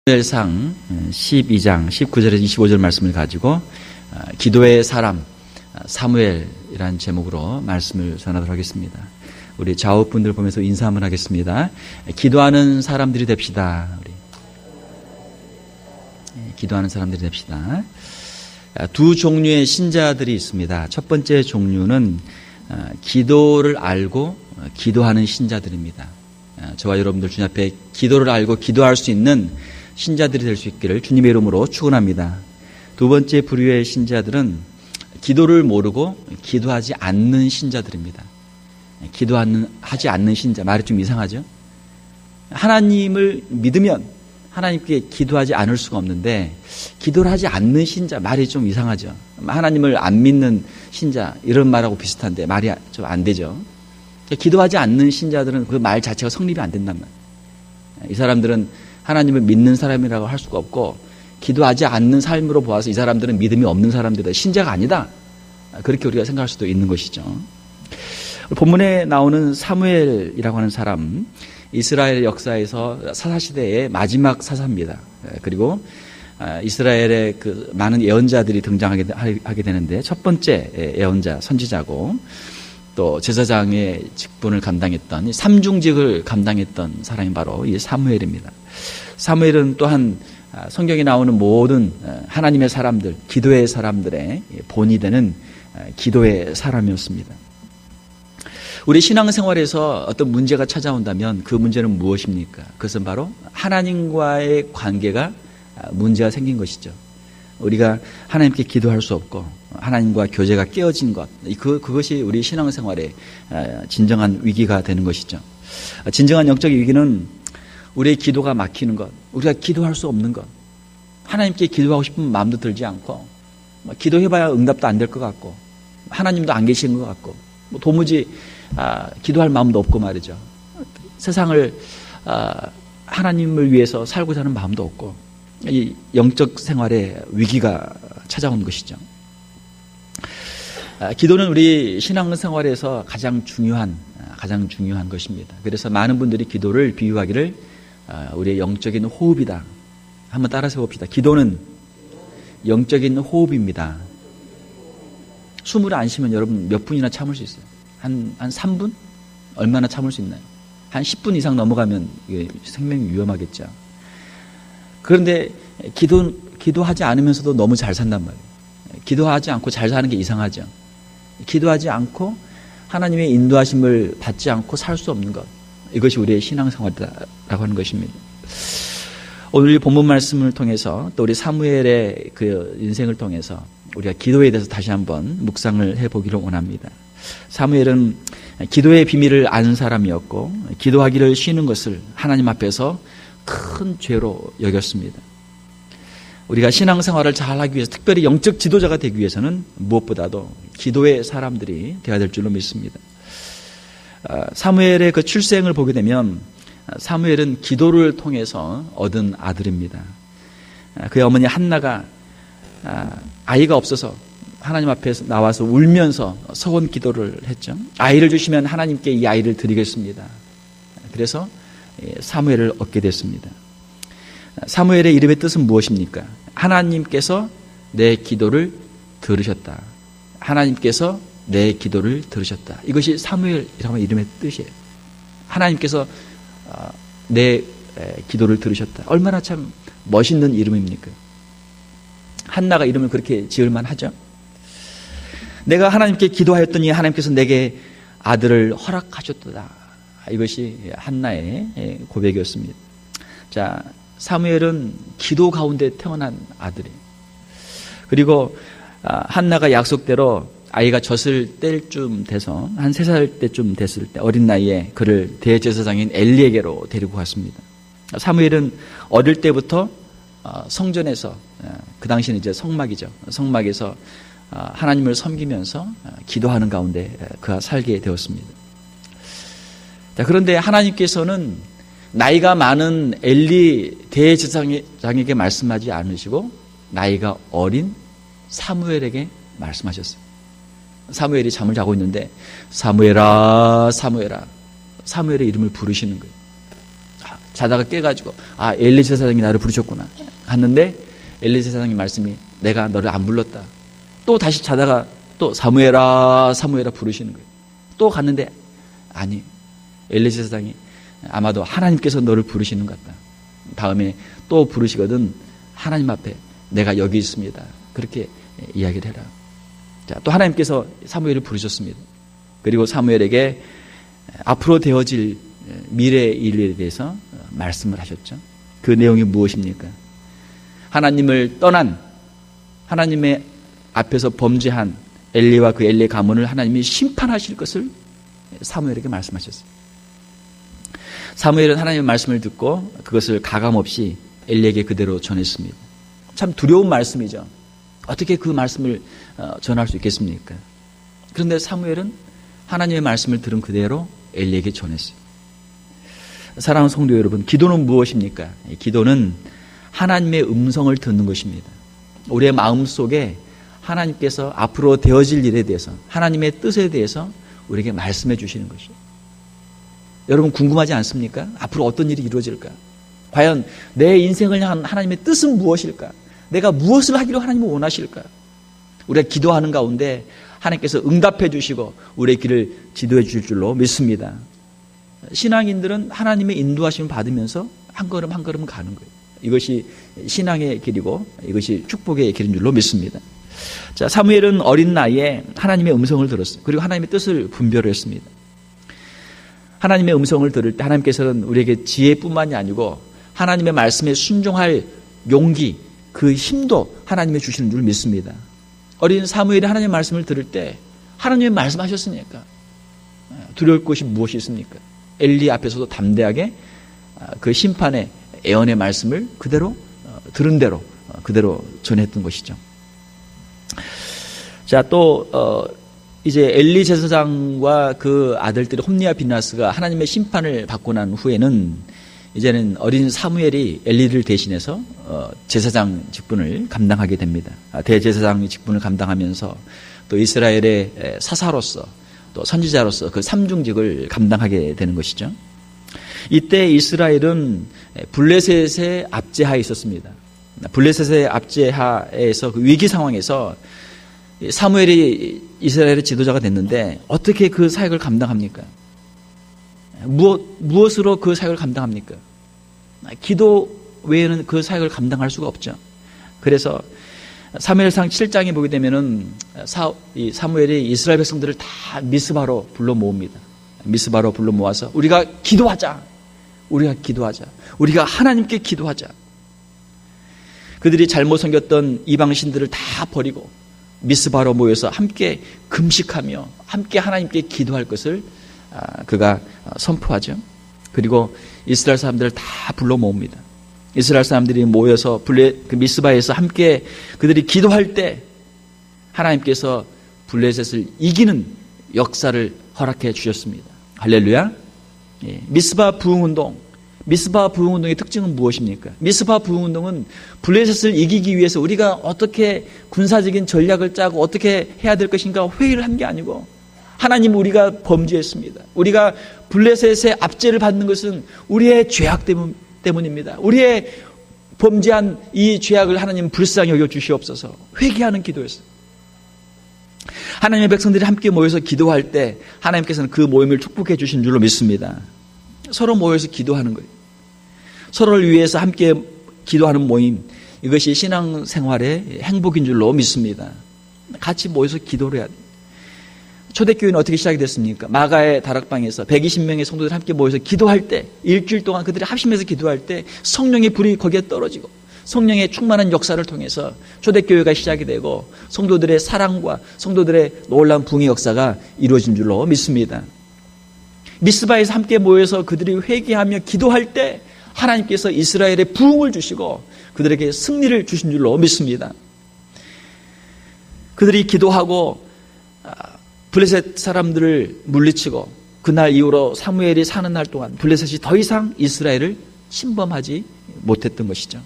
사무엘상 12장 19절에서 25절 말씀을 가지고 기도의 사람 사무엘이라는 제목으로 말씀을 전하도록 하겠습니다. 우리 좌우분들 보면서 인사 한번 하겠습니다. 기도하는 사람들이 됩시다. 우리 기도하는 사람들이 됩시다. 두 종류의 신자들이 있습니다. 첫 번째 종류는 기도를 알고 기도하는 신자들입니다. 저와 여러분들 주님 앞에 기도를 알고 기도할 수 있는 신자들이 될 수 있기를 주님의 이름으로 축원합니다. 두 번째 부류의 신자들은 기도를 모르고 기도하지 않는 신자들입니다. 기도하지 않는 신자, 말이 좀 이상하죠? 하나님을 믿으면 하나님께 기도하지 않을 수가 없는데 기도를 하지 않는 신자, 말이 좀 이상하죠? 하나님을 안 믿는 신자, 이런 말하고 비슷한데 말이 좀 안 되죠? 기도하지 않는 신자들은 그 말 자체가 성립이 안 된단 말이에요. 이 사람들은 하나님을 믿는 사람이라고 할 수가 없고 기도하지 않는 삶으로 보아서 이 사람들은 믿음이 없는 사람들이다. 신자가 아니다. 그렇게 우리가 생각할 수도 있는 것이죠. 본문에 나오는 사무엘이라고 하는 사람, 이스라엘 역사에서 사사시대의 마지막 사사입니다. 그리고 이스라엘의 그 많은 예언자들이 등장하게 되는데 첫 번째 예언자, 선지자고 또 제사장의 직분을 감당했던 삼중직을 감당했던 사람이 바로 이 사무엘입니다. 사무엘은 또한 성경에 나오는 모든 하나님의 사람들, 기도의 사람들의 본이 되는 기도의 사람이었습니다. 우리 신앙생활에서 어떤 문제가 찾아온다면 그 문제는 무엇입니까? 그것은 바로 하나님과의 관계가 문제가 생긴 것이죠. 우리가 하나님께 기도할 수 없고 하나님과 교제가 깨어진 것, 그것이 우리 신앙생활의 진정한 위기가 되는 것이죠. 진정한 영적 위기는 우리의 기도가 막히는 것, 우리가 기도할 수 없는 것, 하나님께 기도하고 싶은 마음도 들지 않고 기도해봐야 응답도 안 될 것 같고 하나님도 안 계신 것 같고 도무지 기도할 마음도 없고 말이죠. 세상을 하나님을 위해서 살고자 하는 마음도 없고 이 영적 생활에 위기가 찾아온 것이죠. 기도는 우리 신앙생활에서 가장 중요한 것입니다. 그래서 많은 분들이 기도를 비유하기를 우리의 영적인 호흡이다. 한번 따라서 봅시다. 기도는 영적인 호흡입니다. 숨을 안 쉬면 여러분 몇 분이나 참을 수 있어요? 한 3분? 얼마나 참을 수 있나요? 한 10분 이상 넘어가면 생명이 위험하겠죠. 그런데 기도하지 않으면서도 너무 잘 산단 말이에요. 기도하지 않고 잘 사는 게 이상하죠. 기도하지 않고 하나님의 인도하심을 받지 않고 살 수 없는 것, 이것이 우리의 신앙생활이라고 하는 것입니다. 오늘 본문 말씀을 통해서 또 우리 사무엘의 그 인생을 통해서 우리가 기도에 대해서 다시 한번 묵상을 해보기를 원합니다. 사무엘은 기도의 비밀을 아는 사람이었고 기도하기를 쉬는 것을 하나님 앞에서 큰 죄로 여겼습니다. 우리가 신앙생활을 잘하기 위해서, 특별히 영적 지도자가 되기 위해서는 무엇보다도 기도의 사람들이 되어야 될 줄로 믿습니다. 사무엘의 그 출생을 보게 되면 사무엘은 기도를 통해서 얻은 아들입니다. 그의 어머니 한나가 아이가 없어서 하나님 앞에 나와서 울면서 서원 기도를 했죠. 아이를 주시면 하나님께 이 아이를 드리겠습니다. 그래서 사무엘을 얻게 됐습니다. 사무엘의 이름의 뜻은 무엇입니까? 하나님께서 내 기도를 들으셨다. 하나님께서 내 기도를 들으셨다. 이것이 사무엘이라는 이름의 뜻이에요. 하나님께서 내 기도를 들으셨다. 얼마나 참 멋있는 이름입니까? 한나가 이름을 그렇게 지을만 하죠. 내가 하나님께 기도하였더니 하나님께서 내게 아들을 허락하셨도다. 이것이 한나의 고백이었습니다. 자, 사무엘은 기도 가운데 태어난 아들이에요. 그리고 한나가 약속대로 아이가 젖을 뗄 쯤 돼서 한 3살 때쯤 됐을 때 어린 나이에 그를 대제사장인 엘리에게로 데리고 갔습니다. 사무엘은 어릴 때부터 성전에서, 그 당시는 이제 성막이죠. 성막에서 하나님을 섬기면서 기도하는 가운데 그가 살게 되었습니다. 자, 그런데 하나님께서는 나이가 많은 엘리 대제사장에게 말씀하지 않으시고 나이가 어린 사무엘에게 말씀하셨어요. 사무엘이 잠을 자고 있는데 사무엘아, 사무엘아, 사무엘의 이름을 부르시는 거예요. 자다가 깨가지고 엘리 제사장이 나를 부르셨구나 했는데 엘리 제사장의 말씀이 내가 너를 안 불렀다. 또 다시 자다가 또 사무엘아 사무엘아 부르시는 거예요. 또 갔는데 아니 엘리 제사장이 아마도 하나님께서 너를 부르시는 것 같다. 다음에 또 부르시거든 하나님 앞에 내가 여기 있습니다. 그렇게 이야기를 해라. 자, 또 하나님께서 사무엘을 부르셨습니다. 그리고 사무엘에게 앞으로 되어질 미래의 일에 대해서 말씀을 하셨죠. 그 내용이 무엇입니까? 하나님을 떠난 하나님의 앞에서 범죄한 엘리와 그 엘리의 가문을 하나님이 심판하실 것을 사무엘에게 말씀하셨어요. 사무엘은 하나님의 말씀을 듣고 그것을 가감없이 엘리에게 그대로 전했습니다. 참 두려운 말씀이죠. 어떻게 그 말씀을 전할 수 있겠습니까? 그런데 사무엘은 하나님의 말씀을 들은 그대로 엘리에게 전했어요. 사랑하는 성도 여러분, 기도는 무엇입니까? 기도는 하나님의 음성을 듣는 것입니다. 우리의 마음속에 하나님께서 앞으로 되어질 일에 대해서 하나님의 뜻에 대해서 우리에게 말씀해 주시는 것이에요. 여러분 궁금하지 않습니까? 앞으로 어떤 일이 이루어질까? 과연 내 인생을 향한 하나님의 뜻은 무엇일까? 내가 무엇을 하기로 하나님은 원하실까? 우리가 기도하는 가운데 하나님께서 응답해 주시고 우리의 길을 지도해 주실 줄로 믿습니다. 신앙인들은 하나님의 인도하심을 받으면서 한 걸음 한 걸음 가는 거예요. 이것이 신앙의 길이고 이것이 축복의 길인 줄로 믿습니다. 자, 사무엘은 어린 나이에 하나님의 음성을 들었어요. 그리고 하나님의 뜻을 분별을 했습니다. 하나님의 음성을 들을 때 하나님께서는 우리에게 지혜뿐만이 아니고 하나님의 말씀에 순종할 용기, 그 힘도 하나님이 주시는 줄 믿습니다. 어린 사무엘이 하나님의 말씀을 들을 때 하나님의 말씀하셨으니까 두려울 것이 무엇이 있습니까? 엘리 앞에서도 담대하게 그 심판의 예언의 말씀을 그대로 들은 대로 그대로 전했던 것이죠. 자, 또 이제 엘리 제사장과 그 아들들이 홈리와 비나스가 하나님의 심판을 받고 난 후에는 이제는 어린 사무엘이 엘리를 대신해서 제사장 직분을 감당하게 됩니다. 대제사장 직분을 감당하면서 또 이스라엘의 사사로서 또 선지자로서 그 삼중직을 감당하게 되는 것이죠. 이때 이스라엘은 블레셋의 압제하에 있었습니다. 블레셋의 압제하에서 그 위기 상황에서 사무엘이 이스라엘의 지도자가 됐는데 어떻게 그 사역을 감당합니까? 무엇으로 그 사역을 감당합니까? 기도 외에는 그 사역을 감당할 수가 없죠. 그래서 사무엘상 7장에 보게 되면은 사무엘이 이스라엘 백성들을 다 미스바로 불러 모읍니다. 미스바로 불러 모아서 우리가 기도하자. 우리가 하나님께 기도하자. 그들이 잘못 섬겼던 이방 신들을 다 버리고 미스바로 모여서 함께 금식하며 함께 하나님께 기도할 것을 그가 선포하죠. 그리고 이스라엘 사람들을 다 불러 모읍니다. 이스라엘 사람들이 모여서 그 미스바에서 함께 그들이 기도할 때 하나님께서 블레셋을 이기는 역사를 허락해 주셨습니다. 할렐루야. 미스바 부흥운동의 특징은 무엇입니까? 미스바 부흥운동은 블레셋을 이기기 위해서 우리가 어떻게 군사적인 전략을 짜고 어떻게 해야 될 것인가 회의를 한 게 아니고 하나님 우리가 범죄했습니다. 우리가 블레셋의 압제를 받는 것은 우리의 죄악 때문입니다. 우리의 범죄한 이 죄악을 하나님 불쌍히 여겨 주시옵소서. 회개하는 기도였어요. 하나님의 백성들이 함께 모여서 기도할 때 하나님께서는 그 모임을 축복해 주신 줄로 믿습니다. 서로 모여서 기도하는 거예요. 서로를 위해서 함께 기도하는 모임, 이것이 신앙생활의 행복인 줄로 믿습니다. 같이 모여서 기도를 해야 돼요. 초대교회는 어떻게 시작이 됐습니까? 마가의 다락방에서 120명의 성도들이 함께 모여서 기도할 때, 일주일 동안 그들이 합심해서 기도할 때 성령의 불이 거기에 떨어지고 성령의 충만한 역사를 통해서 초대교회가 시작이 되고 성도들의 사랑과 성도들의 놀라운 부흥의 역사가 이루어진 줄로 믿습니다. 미스바에서 함께 모여서 그들이 회개하며 기도할 때 하나님께서 이스라엘에 부흥을 주시고 그들에게 승리를 주신 줄로 믿습니다. 그들이 기도하고 블레셋 사람들을 물리치고 그날 이후로 사무엘이 사는 날 동안 블레셋이 더 이상 이스라엘을 침범하지 못했던 것이죠.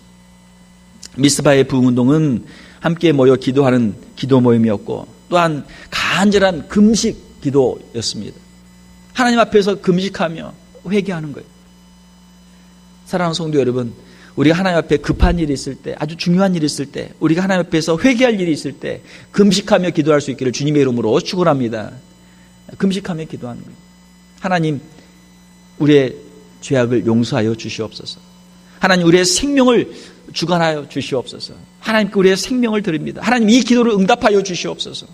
미스바의 부흥운동은 함께 모여 기도하는 기도 모임이었고 또한 간절한 금식 기도였습니다. 하나님 앞에서 금식하며 회개하는 거예요. 사랑하는 성도 여러분, 우리가 하나님 앞에 급한 일이 있을 때, 아주 중요한 일이 있을 때, 우리가 하나님 앞에서 회개할 일이 있을 때 금식하며 기도할 수 있기를 주님의 이름으로 축원합니다. 금식하며 기도하는 거예요. 하나님, 우리의 죄악을 용서하여 주시옵소서. 하나님, 우리의 생명을 주관하여 주시옵소서. 하나님께 우리의 생명을 드립니다. 하나님, 이 기도를 응답하여 주시옵소서.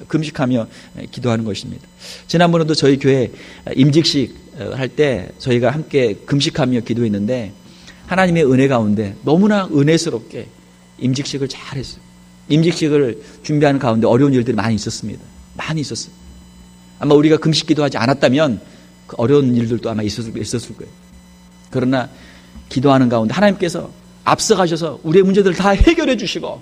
금식하며 기도하는 것입니다. 지난번에도 저희 교회 임직식 할 때 저희가 함께 금식하며 기도했는데 하나님의 은혜 가운데 너무나 은혜스럽게 임직식을 잘했어요. 임직식을 준비하는 가운데 어려운 일들이 많이 있었습니다. 많이 있었어요. 아마 우리가 금식 기도하지 않았다면 그 어려운 일들도 아마 있었을 거예요. 그러나 기도하는 가운데 하나님께서 앞서가셔서 우리의 문제들을 다 해결해 주시고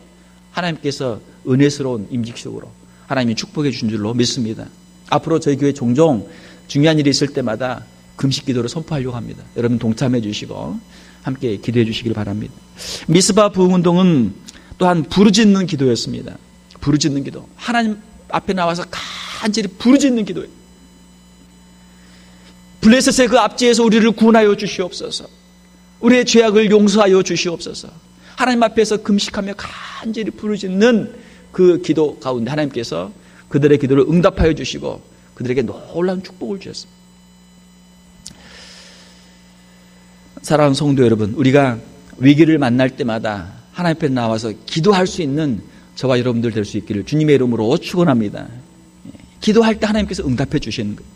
하나님께서 은혜스러운 임직식으로 하나님이 축복해 주신 줄로 믿습니다. 앞으로 저희 교회 종종 중요한 일이 있을 때마다 금식 기도를 선포하려고 합니다. 여러분 동참해 주시고 함께 기도해 주시길 바랍니다. 미스바 부흥운동은 또한 부르짖는 기도였습니다. 부르짖는 기도. 하나님 앞에 나와서 간절히 부르짖는 기도예요. 블레셋의 그 압제에서 우리를 구원하여 주시옵소서. 우리의 죄악을 용서하여 주시옵소서. 하나님 앞에서 금식하며 간절히 부르짖는 그 기도 가운데 하나님께서 그들의 기도를 응답하여 주시고 그들에게 놀라운 축복을 주셨습니다. 사랑하는 성도 여러분, 우리가 위기를 만날 때마다 하나님 앞에 나와서 기도할 수 있는 저와 여러분들 될 수 있기를 주님의 이름으로 축원합니다. 기도할 때 하나님께서 응답해 주시는 거예요.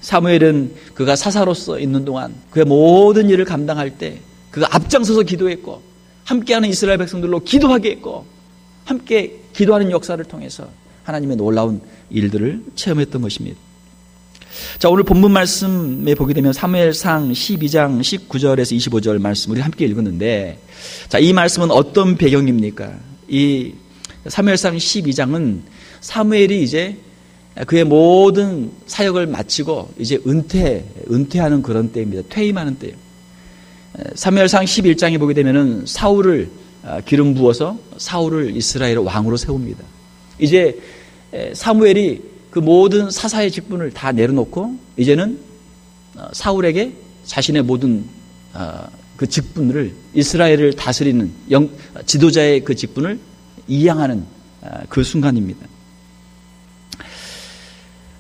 사무엘은 그가 사사로서 있는 동안 그의 모든 일을 감당할 때 그가 앞장서서 기도했고 함께하는 이스라엘 백성들로 기도하게 했고 함께 기도하는 역사를 통해서 하나님의 놀라운 일들을 체험했던 것입니다. 자, 오늘 본문 말씀에 보게 되면 사무엘상 12장 19절에서 25절 말씀 우리 함께 읽었는데, 자, 이 말씀은 어떤 배경입니까? 이 사무엘상 12장은 사무엘이 이제 그의 모든 사역을 마치고 이제 은퇴하는 그런 때입니다. 퇴임하는 때예요. 사무엘상 11장에 보게 되면은 사울을 기름 부어서 사울을 이스라엘의 왕으로 세웁니다. 이제 사무엘이 그 모든 사사의 직분을 다 내려놓고 이제는 사울에게 자신의 모든 그 직분을 이스라엘을 다스리는 지도자의 그 직분을 이양하는 그 순간입니다.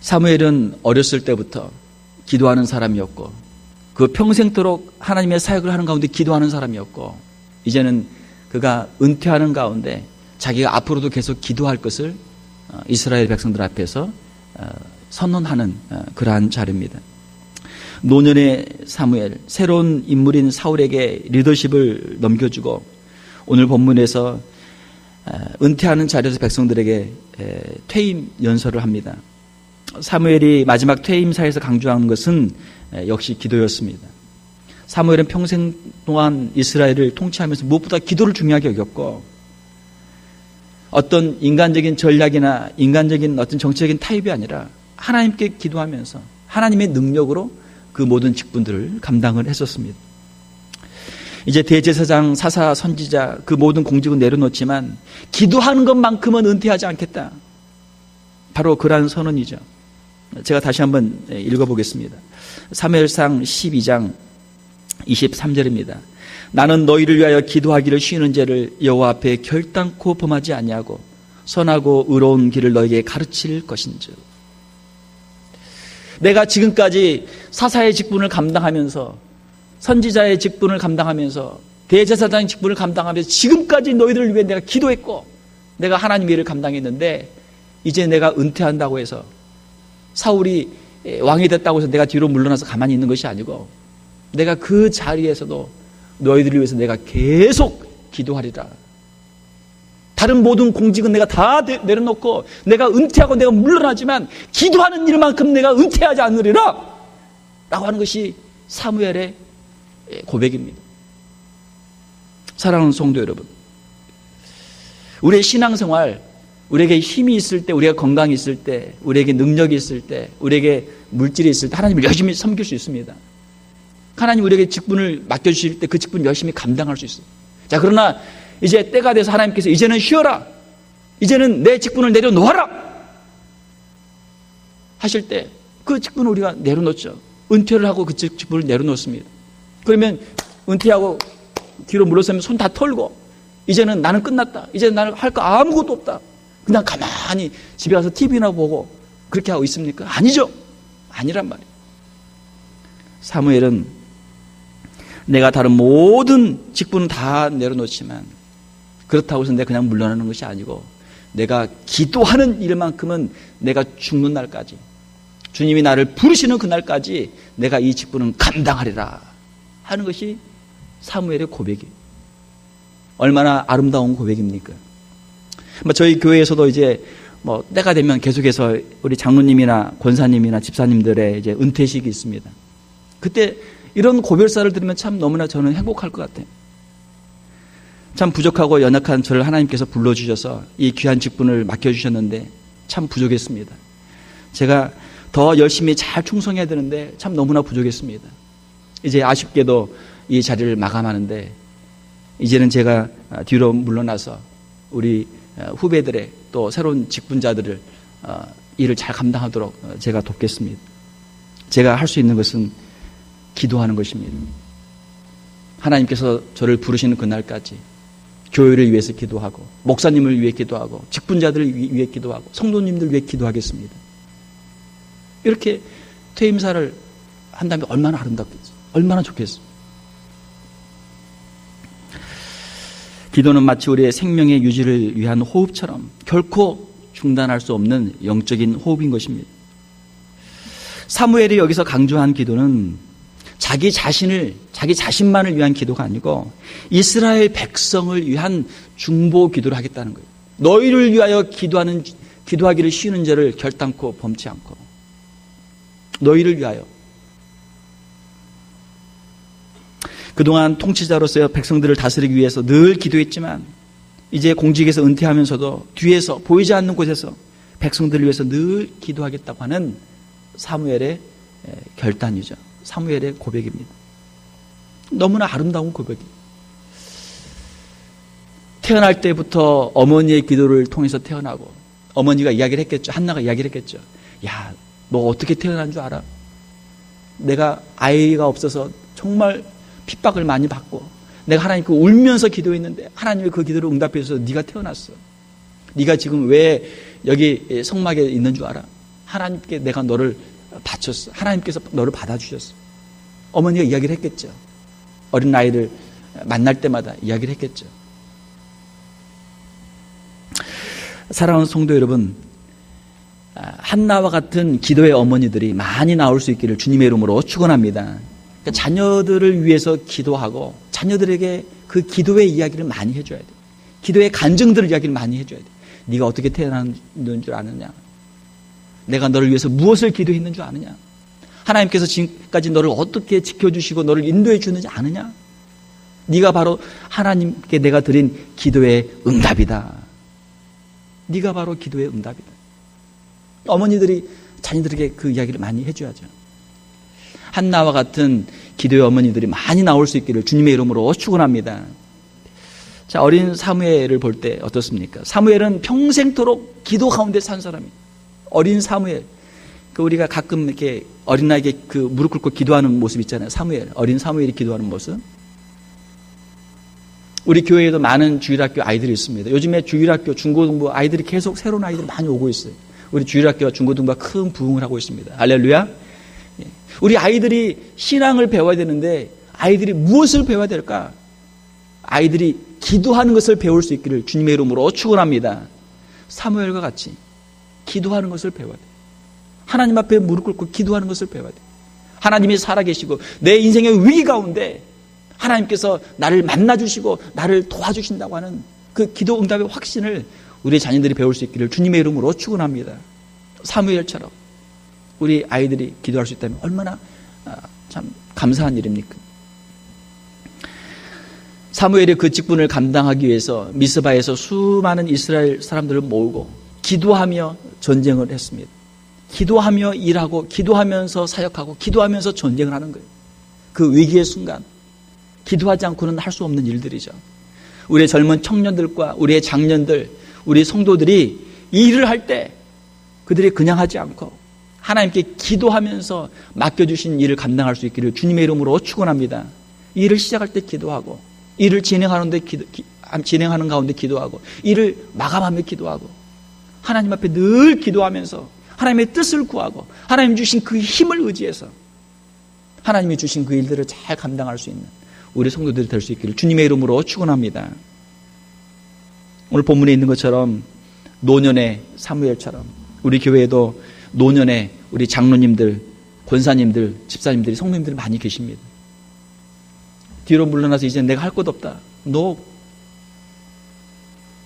사무엘은 어렸을 때부터 기도하는 사람이었고 그 평생토록 하나님의 사역을 하는 가운데 기도하는 사람이었고 이제는 그가 은퇴하는 가운데 자기가 앞으로도 계속 기도할 것을 이스라엘 백성들 앞에서 선언하는 그러한 자리입니다. 노년의 사무엘, 새로운 인물인 사울에게 리더십을 넘겨주고 오늘 본문에서 은퇴하는 자리에서 백성들에게 퇴임 연설을 합니다. 사무엘이 마지막 퇴임사에서 강조하는 것은 역시 기도였습니다. 사무엘은 평생 동안 이스라엘을 통치하면서 무엇보다 기도를 중요하게 여겼고 어떤 인간적인 전략이나 인간적인 어떤 정치적인 타입이 아니라 하나님께 기도하면서 하나님의 능력으로 그 모든 직분들을 감당을 했었습니다. 이제 대제사장, 사사, 선지자 그 모든 공직은 내려놓지만 기도하는 것만큼은 은퇴하지 않겠다. 바로 그러한 선언이죠. 제가 다시 한번 읽어보겠습니다. 사무엘상 12장 23절입니다. 나는 너희를 위하여 기도하기를 쉬는 죄를 여호와 앞에 결단코 범하지 아니하고 선하고 의로운 길을 너희에게 가르칠 것인즉. 내가 지금까지 사사의 직분을 감당하면서 선지자의 직분을 감당하면서 대제사장의 직분을 감당하면서 지금까지 너희들을 위해 내가 기도했고 내가 하나님의 일을 감당했는데 이제 내가 은퇴한다고 해서 사울이 왕이 됐다고 해서 내가 뒤로 물러나서 가만히 있는 것이 아니고 내가 그 자리에서도 너희들을 위해서 내가 계속 기도하리라. 다른 모든 공직은 내가 다 내려놓고 내가 은퇴하고 내가 물러나지만 기도하는 일만큼 내가 은퇴하지 않으리라 라고 하는 것이 사무엘의 고백입니다. 사랑하는 성도 여러분, 우리의 신앙생활, 우리에게 힘이 있을 때, 우리가 건강이 있을 때, 우리에게 능력이 있을 때, 우리에게 물질이 있을 때 하나님을 열심히 섬길 수 있습니다. 하나님 우리에게 직분을 맡겨주실 때 그 직분을 열심히 감당할 수 있어요. 자, 그러나 이제 때가 돼서 하나님께서 이제는 쉬어라, 이제는 내 직분을 내려놓아라 하실 때 그 직분을 우리가 내려놓죠. 은퇴를 하고 그 직분을 내려놓습니다. 그러면 은퇴하고 뒤로 물러서면 손 다 털고 이제는 나는 끝났다. 이제는 나는 할 거 아무것도 없다. 그냥 가만히 집에 가서 TV나 보고 그렇게 하고 있습니까? 아니죠. 아니란 말이에요. 사무엘은 내가 다른 모든 직분은 다 내려놓지만 그렇다고 해서 내가 그냥 물러나는 것이 아니고 내가 기도하는 일만큼은 내가 죽는 날까지 주님이 나를 부르시는 그날까지 내가 이 직분은 감당하리라 하는 것이 사무엘의 고백이에요. 얼마나 아름다운 고백입니까? 저희 교회에서도 이제 때가 되면 계속해서 우리 장로님이나 권사님이나 집사님들의 이제 은퇴식이 있습니다. 그때 이런 고별사를 들으면 참 너무나 저는 행복할 것 같아요. 참 부족하고 연약한 저를 하나님께서 불러주셔서 이 귀한 직분을 맡겨주셨는데 참 부족했습니다. 제가 더 열심히 잘 충성해야 되는데 참 너무나 부족했습니다. 이제 아쉽게도 이 자리를 마감하는데 이제는 제가 뒤로 물러나서 우리 후배들의 또 새로운 직분자들을 일을 잘 감당하도록 제가 돕겠습니다. 제가 할 수 있는 것은 기도하는 것입니다. 하나님께서 저를 부르시는 그날까지 교회를 위해서 기도하고 목사님을 위해 기도하고 직분자들을 위해 기도하고 성도님들 위해 기도하겠습니다. 이렇게 퇴임사를 한다면 얼마나 아름답겠어요. 얼마나 좋겠어요. 기도는 마치 우리의 생명의 유지를 위한 호흡처럼 결코 중단할 수 없는 영적인 호흡인 것입니다. 사무엘이 여기서 강조한 기도는 자기 자신만을 위한 기도가 아니고 이스라엘 백성을 위한 중보 기도를 하겠다는 거예요. 너희를 위하여 기도하기를 쉬는 자를 결단코 범치 않고 너희를 위하여. 그동안 통치자로서 백성들을 다스리기 위해서 늘 기도했지만 이제 공직에서 은퇴하면서도 뒤에서 보이지 않는 곳에서 백성들을 위해서 늘 기도하겠다고 하는 사무엘의 결단이죠. 사무엘의 고백입니다. 너무나 아름다운 고백이에요. 태어날 때부터 어머니의 기도를 통해서 태어나고 어머니가 이야기를 했겠죠. 한나가 이야기를 했겠죠. 야, 너 어떻게 태어난 줄 알아? 내가 아이가 없어서 정말 핍박을 많이 받고 내가 하나님께 울면서 기도했는데 하나님이 그 기도를 응답해 주셔서 네가 태어났어. 네가 지금 왜 여기 성막에 있는 줄 알아? 하나님께 내가 너를 바쳤어. 하나님께서 너를 받아주셨어. 어머니가 이야기를 했겠죠. 어린 아이를 만날 때마다 이야기를 했겠죠. 사랑하는 성도 여러분, 한나와 같은 기도의 어머니들이 많이 나올 수 있기를 주님의 이름으로 축원합니다. 그러니까 자녀들을 위해서 기도하고 자녀들에게 그 기도의 이야기를 많이 해줘야 돼요. 기도의 간증들을 이야기를 많이 해줘야 돼요. 네가 어떻게 태어났는 줄 아느냐? 내가 너를 위해서 무엇을 기도했는 줄 아느냐? 하나님께서 지금까지 너를 어떻게 지켜주시고 너를 인도해 주는지 아느냐? 네가 바로 하나님께 내가 드린 기도의 응답이다. 네가 바로 기도의 응답이다. 어머니들이 자녀들에게 그 이야기를 많이 해줘야죠. 한나와 같은 기도의 어머니들이 많이 나올 수 있기를 주님의 이름으로 축원합니다. 자, 어린 사무엘을 볼 때 어떻습니까? 사무엘은 평생토록 기도 가운데 산 사람이에요. 어린 사무엘. 우리가 가끔 이렇게 어린아이에게 무릎 꿇고 기도하는 모습 있잖아요. 사무엘. 어린 사무엘이 기도하는 모습. 우리 교회에도 많은 주일학교 아이들이 있습니다. 요즘에 주일학교, 중고등부 아이들이 계속 새로운 아이들이 많이 오고 있어요. 우리 주일학교와 중고등부가 큰 부흥을 하고 있습니다. 할렐루야. 우리 아이들이 신앙을 배워야 되는데 아이들이 무엇을 배워야 될까? 아이들이 기도하는 것을 배울 수 있기를 주님의 이름으로 축원합니다. 사무엘과 같이 기도하는 것을 배워야 돼요. 하나님 앞에 무릎 꿇고 기도하는 것을 배워야 돼요. 하나님이 살아계시고 내 인생의 위기 가운데 하나님께서 나를 만나주시고 나를 도와주신다고 하는 그 기도 응답의 확신을 우리 자녀들이 배울 수 있기를 주님의 이름으로 축원합니다. 사무엘처럼 우리 아이들이 기도할 수 있다면 얼마나 참 감사한 일입니까? 사무엘이 그 직분을 감당하기 위해서 미스바에서 수많은 이스라엘 사람들을 모으고 기도하며 전쟁을 했습니다. 기도하며 일하고 기도하면서 사역하고 기도하면서 전쟁을 하는 거예요. 그 위기의 순간 기도하지 않고는 할 수 없는 일들이죠. 우리의 젊은 청년들과 우리의 장년들, 우리 성도들이 이 일을 할 때 그들이 그냥 하지 않고 하나님께 기도하면서 맡겨주신 일을 감당할 수 있기를 주님의 이름으로 축원합니다. 일을 시작할 때 기도하고, 일을 진행하는 가운데 기도하고, 일을 마감하며 기도하고, 하나님 앞에 늘 기도하면서 하나님의 뜻을 구하고 하나님 주신 그 힘을 의지해서 하나님이 주신 그 일들을 잘 감당할 수 있는 우리 성도들이 될 수 있기를 주님의 이름으로 축원합니다. 오늘 본문에 있는 것처럼 노년의 사무엘처럼 우리 교회에도 노년의 우리 장로님들, 권사님들, 집사님들이, 성도님들이 많이 계십니다. 뒤로 물러나서 이제 내가 할 것 없다. 너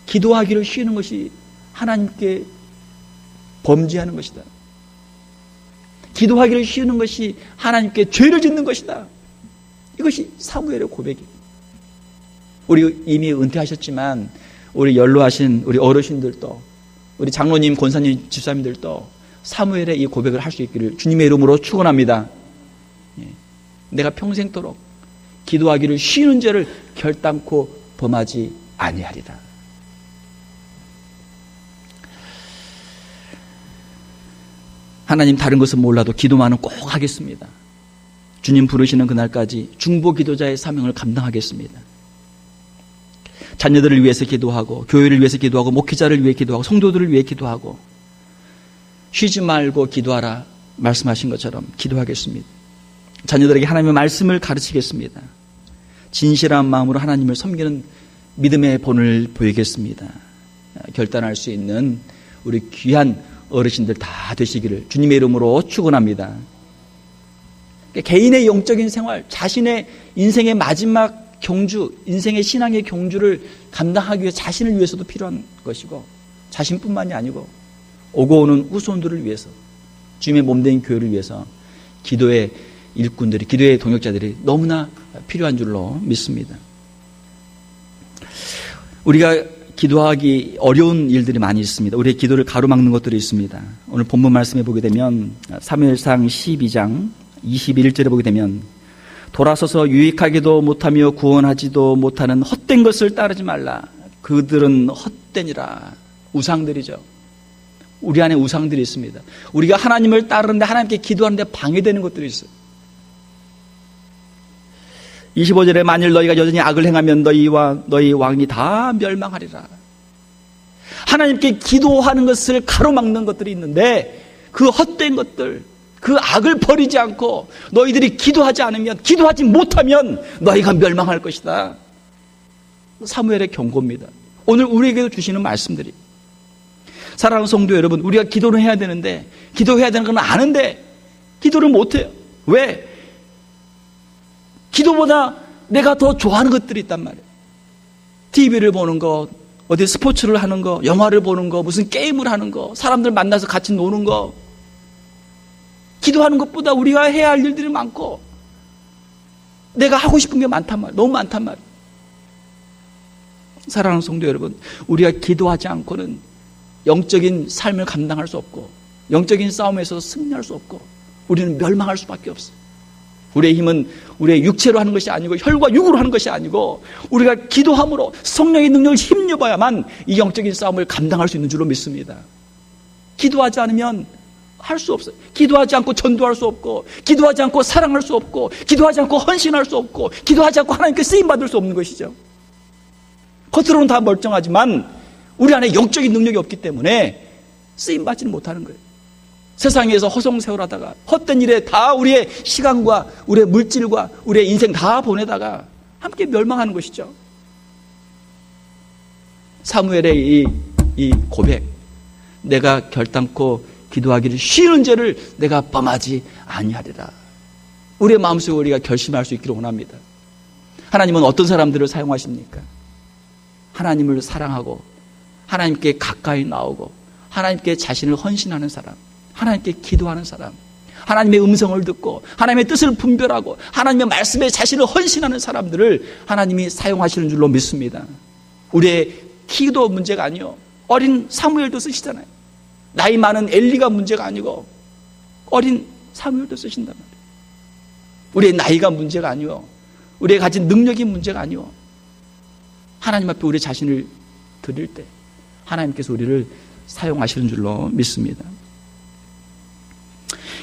기도하기를 쉬는 것이 하나님께 범죄하는 것이다. 기도하기를 쉬는 것이 하나님께 죄를 짓는 것이다. 이것이 사무엘의 고백이에요. 우리 이미 은퇴하셨지만 우리 연로하신 우리 어르신들도, 우리 장로님, 권사님, 집사님들도 사무엘의 이 고백을 할 수 있기를 주님의 이름으로 축원합니다. 내가 평생도록 기도하기를 쉬는 죄를 결단코 범하지 아니하리다. 하나님 다른 것은 몰라도 기도만은 꼭 하겠습니다. 주님 부르시는 그날까지 중보 기도자의 사명을 감당하겠습니다. 자녀들을 위해서 기도하고, 교회를 위해서 기도하고, 목회자를 위해 기도하고, 성도들을 위해 기도하고, 쉬지 말고 기도하라 말씀하신 것처럼 기도하겠습니다. 자녀들에게 하나님의 말씀을 가르치겠습니다. 진실한 마음으로 하나님을 섬기는 믿음의 본을 보이겠습니다. 결단할 수 있는 우리 귀한 어르신들 다 되시기를 주님의 이름으로 축원합니다. 개인의 영적인 생활, 자신의 인생의 마지막 경주, 인생의 신앙의 경주를 감당하기 위해 자신을 위해서도 필요한 것이고, 자신뿐만이 아니고 오고 오는 후손들을 위해서, 주님의 몸된 교회를 위해서 기도의 일꾼들이, 기도의 동역자들이 너무나 필요한 줄로 믿습니다. 우리가 기도하기 어려운 일들이 많이 있습니다. 우리의 기도를 가로막는 것들이 있습니다. 오늘 본문 말씀에 보게 되면 사무엘상 12장 21절에 보게 되면 돌아서서 유익하기도 못하며 구원하지도 못하는 헛된 것을 따르지 말라. 그들은 헛되니라. 우상들이죠. 우리 안에 우상들이 있습니다. 우리가 하나님을 따르는데, 하나님께 기도하는데 방해되는 것들이 있어요. 25절에 만일 너희가 여전히 악을 행하면 너희와 너희 왕이 다 멸망하리라. 하나님께 기도하는 것을 가로막는 것들이 있는데, 그 헛된 것들, 그 악을 버리지 않고 너희들이 기도하지 않으면, 기도하지 못하면 너희가 멸망할 것이다. 사무엘의 경고입니다. 오늘 우리에게도 주시는 말씀들이. 사랑하는 성도 여러분, 우리가 기도를 해야 되는데, 기도해야 되는 건 아는데 기도를 못해요. 왜? 기도보다 내가 더 좋아하는 것들이 있단 말이에요. TV를 보는 거, 어디 스포츠를 하는 거, 영화를 보는 거, 무슨 게임을 하는 거, 사람들 만나서 같이 노는 거. 기도하는 것보다 우리가 해야 할 일들이 많고, 내가 하고 싶은 게 많단 말이에요. 너무 많단 말이에요. 사랑하는 성도 여러분, 우리가 기도하지 않고는 영적인 삶을 감당할 수 없고, 영적인 싸움에서 승리할 수 없고, 우리는 멸망할 수밖에 없어요. 우리의 힘은 우리의 육체로 하는 것이 아니고, 혈과 육으로 하는 것이 아니고, 우리가 기도함으로 성령의 능력을 힘입어야만 이 영적인 싸움을 감당할 수 있는 줄로 믿습니다. 기도하지 않으면 할 수 없어요. 기도하지 않고 전도할 수 없고, 기도하지 않고 사랑할 수 없고, 기도하지 않고 헌신할 수 없고, 기도하지 않고 하나님께 쓰임받을 수 없는 것이죠. 겉으로는 다 멀쩡하지만 우리 안에 영적인 능력이 없기 때문에 쓰임받지는 못하는 거예요. 세상에서 허송세월하다가 헛된 일에 다 우리의 시간과 우리의 물질과 우리의 인생 다 보내다가 함께 멸망하는 것이죠. 사무엘의 이 고백, 내가 결단코 기도하기를 쉬는 죄를 내가 범하지 아니하리라. 우리의 마음속에 우리가 결심할 수 있기를 원합니다. 하나님은 어떤 사람들을 사용하십니까? 하나님을 사랑하고 하나님께 가까이 나오고 하나님께 자신을 헌신하는 사람, 하나님께 기도하는 사람, 하나님의 음성을 듣고 하나님의 뜻을 분별하고 하나님의 말씀에 자신을 헌신하는 사람들을 하나님이 사용하시는 줄로 믿습니다. 우리의 기도 문제가 아니요, 어린 사무엘도 쓰시잖아요. 나이 많은 엘리가 문제가 아니고 어린 사무엘도 쓰신단 말이에요. 우리의 나이가 문제가 아니요, 우리의 가진 능력이 문제가 아니요, 하나님 앞에 우리 자신을 드릴 때 하나님께서 우리를 사용하시는 줄로 믿습니다.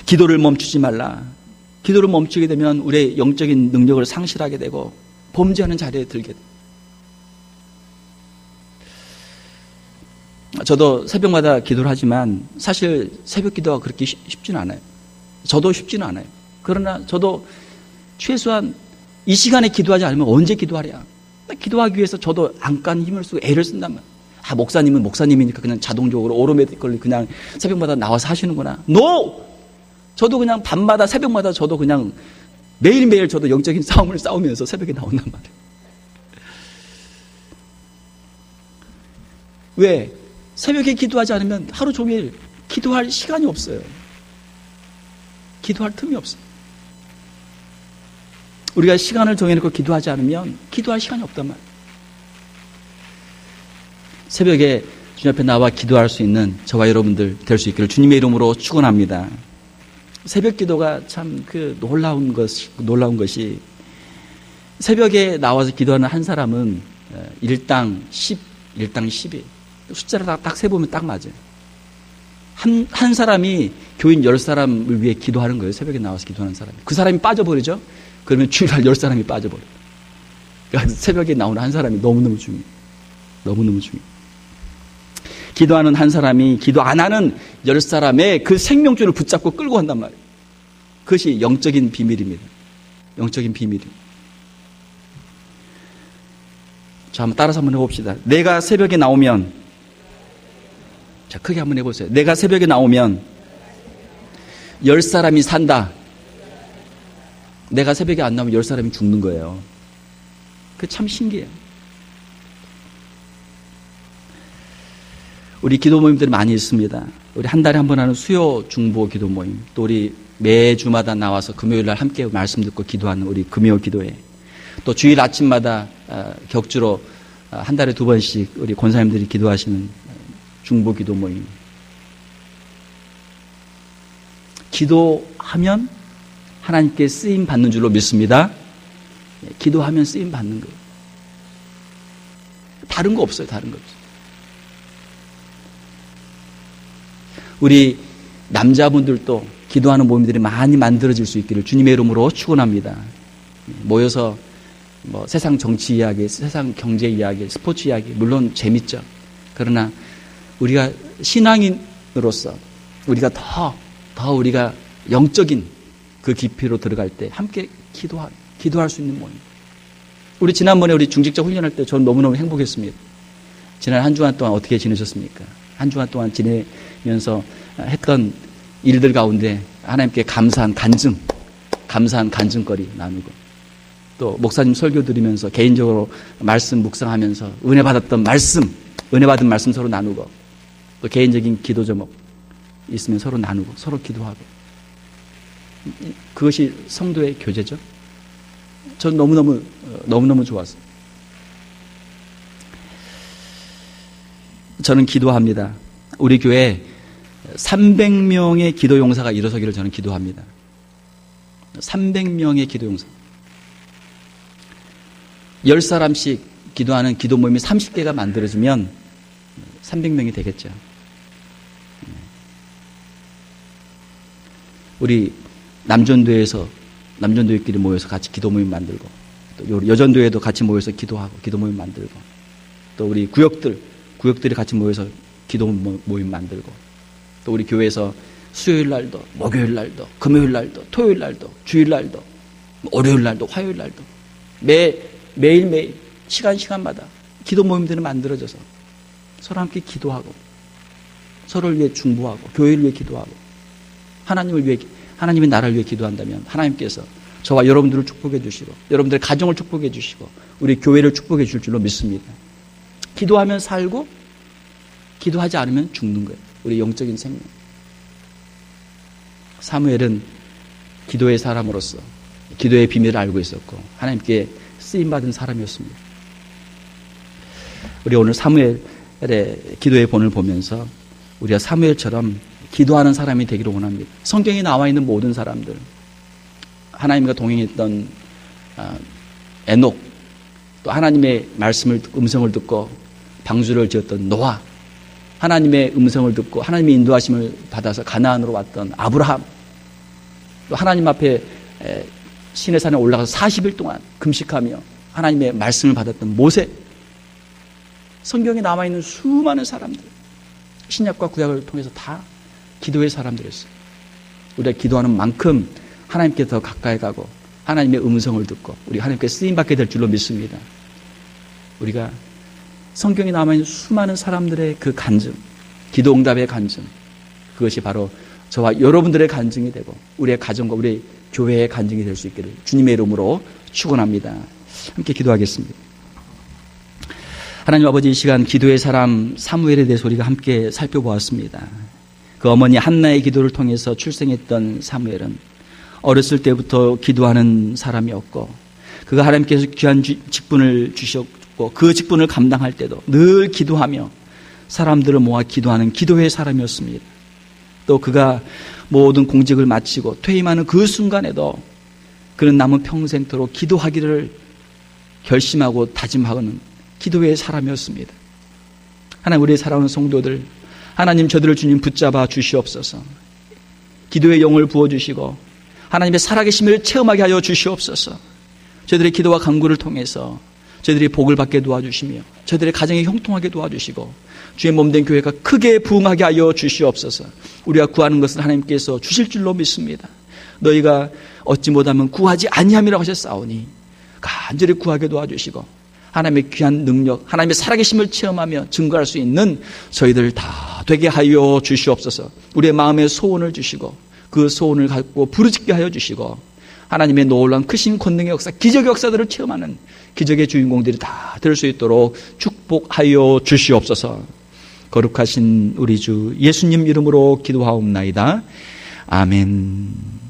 기도를 멈추지 말라. 기도를 멈추게 되면 우리의 영적인 능력을 상실하게 되고 범죄하는 자리에 들게 됩니다. 저도 새벽마다 기도를 하지만 사실 새벽 기도가 그렇게 쉽지는 않아요. 저도 쉽지는 않아요. 그러나 저도 최소한 이 시간에 기도하지 않으면 언제 기도하랴. 기도하기 위해서 저도 안간 힘을 쓰고 애를 쓴단 말이에요. 목사님은 목사님이니까 그냥 자동적으로 오토매틱컬리 그냥 새벽마다 나와서 하시는구나. NO! 저도 그냥 밤마다 새벽마다 저도 그냥 매일매일 저도 영적인 싸움을 싸우면서 새벽에 나온단 말이에요. 왜? 새벽에 기도하지 않으면 하루 종일 기도할 시간이 없어요. 기도할 틈이 없어요. 우리가 시간을 정해놓고 기도하지 않으면 기도할 시간이 없단 말이에요. 새벽에 주님 앞에 나와 기도할 수 있는 저와 여러분들 될 수 있기를 주님의 이름으로 축원합니다. 새벽 기도가 참 놀라운 것이 새벽에 나와서 기도하는 한 사람은 일당 10이 숫자를 딱 세보면 딱 맞아요. 한 사람이 교인 10사람을 위해 기도하는 거예요. 새벽에 나와서 기도하는 사람이. 그 사람이 빠져버리죠? 그러면 주일날 10사람이 빠져버려요. 그러니까 새벽에 나오는 한 사람이 너무너무 중요해요. 너무너무 중요해요. 기도하는 한 사람이 기도 안 하는 10사람의 그 생명줄을 붙잡고 끌고 간단 말이에요. 그것이 영적인 비밀입니다. 영적인 비밀입니다. 자, 한번 따라서 한번 해봅시다. 내가 새벽에 나오면, 자, 크게 한번 해보세요. 내가 새벽에 나오면 10사람이 산다. 내가 새벽에 안 나오면 10사람이 죽는 거예요. 그게 참 신기해요. 우리 기도 모임들이 많이 있습니다. 우리 한 달에 한 번 하는 수요 중보 기도 모임, 또 우리 매주마다 나와서 금요일 날 함께 말씀 듣고 기도하는 우리 금요 기도회, 또 주일 아침마다 격주로 한 달에 2번씩 우리 권사님들이 기도하시는 중보 기도 모임. 기도하면 하나님께 쓰임 받는 줄로 믿습니다. 기도하면 쓰임 받는 거예요. 다른 거 없어요. 다른 거 없어요. 우리 남자분들도 기도하는 모임들이 많이 만들어질 수 있기를 주님의 이름으로 축원합니다. 모여서 세상 정치 이야기, 세상 경제 이야기, 스포츠 이야기 물론 재밌죠. 그러나 우리가 신앙인으로서 우리가 더 우리가 영적인 그 깊이로 들어갈 때 함께 기도할 수 있는 모임. 우리 지난번에 우리 중직자 훈련할 때 저는 너무너무 행복했습니다. 지난 한 주간 동안 어떻게 지내셨습니까? 한 주간 동안 지내면서 했던 일들 가운데 하나님께 감사한 간증거리 나누고, 또 목사님 설교 들으면서 개인적으로 말씀 묵상하면서 은혜 받은 말씀 서로 나누고, 또 개인적인 기도 제목 있으면 서로 나누고 서로 기도하고, 그것이 성도의 교제죠. 전 너무너무 좋았어요. 저는 기도합니다. 우리 교회 300명의 기도 용사가 일어서기를 저는 기도합니다. 300명의 기도 용사. 10사람씩 기도하는 기도 모임이 30개가 만들어지면 300명이 되겠죠. 우리 남전도회끼리 모여서 같이 기도 모임 만들고, 또 여전도회도 같이 모여서 기도하고 기도 모임 만들고, 또 우리 구역들이 같이 모여서 기도 모임 만들고, 또 우리 교회에서 수요일 날도, 목요일 날도, 금요일 날도, 토요일 날도, 주일 날도, 월요일 날도, 화요일 날도 매일매일 시간마다 기도 모임들이 만들어져서 서로 함께 기도하고, 서로를 위해 중보하고, 교회를 위해 기도하고, 하나님의 나라를 위해 기도한다면 하나님께서 저와 여러분들을 축복해 주시고, 여러분들의 가정을 축복해 주시고, 우리 교회를 축복해 줄 줄로 믿습니다. 기도하면 살고, 기도하지 않으면 죽는 거예요. 우리 영적인 생명. 사무엘은 기도의 사람으로서 기도의 비밀을 알고 있었고 하나님께 쓰임받은 사람이었습니다. 우리 오늘 사무엘의 기도의 본을 보면서 우리가 사무엘처럼 기도하는 사람이 되기를 원합니다. 성경에 나와 있는 모든 사람들, 하나님과 동행했던 에녹, 또 하나님의 음성을 듣고 방주를 지었던 노아, 하나님의 음성을 듣고 하나님의 인도하심을 받아서 가나안으로 왔던 아브라함, 또 하나님 앞에 시내산에 올라가서 40일 동안 금식하며 하나님의 말씀을 받았던 모세, 성경에 남아있는 수많은 사람들, 신약과 구약을 통해서 다 기도의 사람들이었어요. 우리가 기도하는 만큼 하나님께 더 가까이 가고 하나님의 음성을 듣고 우리 하나님께 쓰임받게 될 줄로 믿습니다. 우리가 성경에 남아있는 수많은 사람들의 그 간증, 기도 응답의 간증, 그것이 바로 저와 여러분들의 간증이 되고 우리의 가정과 우리 교회의 간증이 될 수 있기를 주님의 이름으로 축원합니다. 함께 기도하겠습니다. 하나님 아버지, 이 시간 기도의 사람 사무엘에 대해서 우리가 함께 살펴보았습니다. 그 어머니 한나의 기도를 통해서 출생했던 사무엘은 어렸을 때부터 기도하는 사람이었고, 그가 하나님께서 귀한 직분을 주셨고 그 직분을 감당할 때도 늘 기도하며 사람들을 모아 기도하는 기도의 사람이었습니다. 또 그가 모든 공직을 마치고 퇴임하는 그 순간에도 그는 남은 평생토록 기도하기를 결심하고 다짐하고는 기도의 사람이었습니다. 하나님, 우리의 사랑하는 성도들, 하나님 저들을 주님 붙잡아 주시옵소서. 기도의 영을 부어주시고 하나님의 살아계심을 체험하게 하여 주시옵소서. 저들의 기도와 간구를 통해서 저들이 복을 받게 도와주시며 저들의 가정이 형통하게 도와주시고 주의 몸된 교회가 크게 부흥하게 하여 주시옵소서. 우리가 구하는 것을 하나님께서 주실 줄로 믿습니다. 너희가 얻지 못하면 구하지 아니함이라고 하셨사오니 간절히 구하게 도와주시고 하나님의 귀한 능력, 하나님의 살아계심을 체험하며 증거할 수 있는 저희들 다 되게 하여 주시옵소서. 우리의 마음에 소원을 주시고 그 소원을 갖고 부르짖게 하여 주시고 하나님의 놀라운 크신 권능의 역사, 기적의 역사들을 체험하는 기적의 주인공들이 다 될 수 있도록 축복하여 주시옵소서. 거룩하신 우리 주 예수님 이름으로 기도하옵나이다. 아멘.